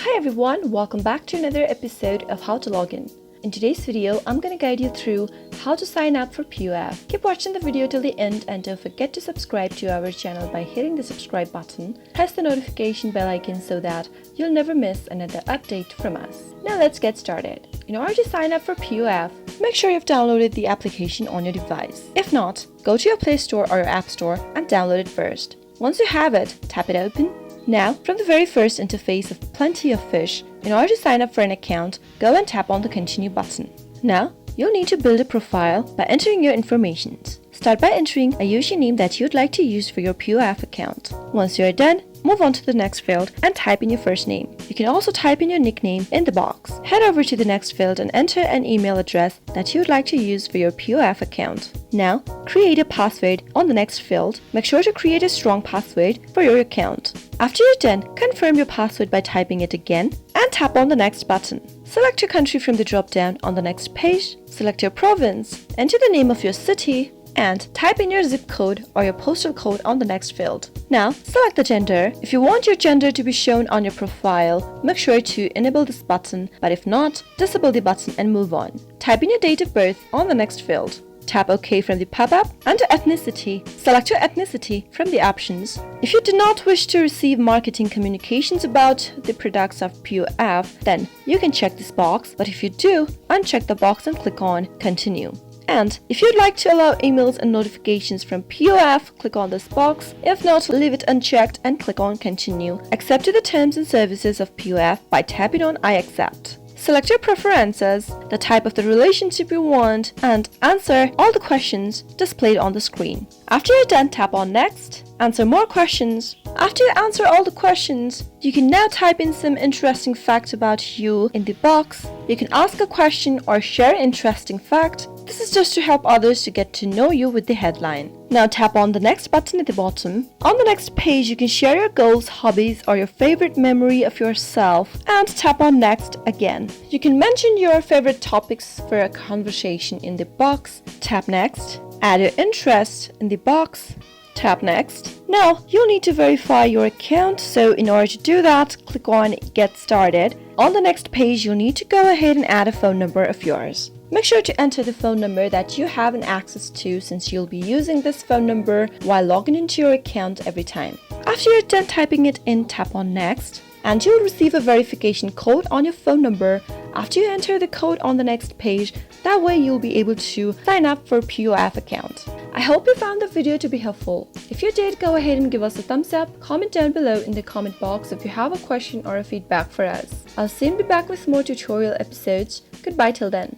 Hi everyone, welcome back to another episode of How to Login. In today's video, I'm going to guide you through how to sign up for POF. Keep watching the video till the end and don't forget to subscribe to our channel by hitting the subscribe button. Press the notification bell icon so that you'll never miss another update from us. Now let's get started. In order to sign up for POF, make sure you've downloaded the application on your device. If not, go to your Play Store or your App Store and download it first. Once you have it, tap it open. Now, from the very first interface of Plenty of Fish, in order to sign up for an account, go and tap on the Continue button. Now, you'll need to build a profile by entering your information. Start by entering a username that you'd like to use for your POF account. Once you're done, move on to the next field and type in your first name. You can also type in your nickname in the box. Head over to the next field and enter an email address that you'd like to use for your POF account. Now, create a password on the next field. Make sure to create a strong password for your account. After you're done, confirm your password by typing it again and tap on the next button. Select your country from the drop-down on the next page. Select your province, enter the name of your city, and type in your zip code or your postal code on the next field. Now, select the gender. If you want your gender to be shown on your profile, make sure to enable this button, but if not, disable the button and move on. Type in your date of birth on the next field. Tap OK from the pop-up. Under ethnicity, select your ethnicity from the options. If you do not wish to receive marketing communications about the products of POF, then you can check this box, but if you do, uncheck the box and click on Continue. And if you'd like to allow emails and notifications from POF, click on this box. If not, leave it unchecked and click on Continue. Accept to the terms and services of POF by tapping on I accept. Select your preferences, the type of the relationship you want, and answer all the questions displayed on the screen. After you're done, tap on Next. Answer more questions. After you answer all the questions, you can now type in some interesting facts about you in the box. You can ask a question or share an interesting fact. This is just to help others to get to know you with the headline. Now tap on the next button at the bottom. On the next page, you can share your goals, hobbies, or your favorite memory of yourself, and tap on Next again. You can mention your favorite topics for a conversation in the box. Tap Next. Add your interest in the box. Tap Next. Now, you'll need to verify your account, so in order to do that, click on Get Started. On the next page, you'll need to go ahead and add a phone number of yours. Make sure to enter the phone number that you have access to, since you'll be using this phone number while logging into your account every time. After you're done typing it in, tap on Next, and you'll receive a verification code on your phone number after you enter the code on the next page. That way you'll be able to sign up for a POF account. I hope you found the video to be helpful. If you did, go ahead and give us a thumbs up. Comment down below in the comment box if you have a question or a feedback for us. I'll soon be back with more tutorial episodes. Goodbye till then.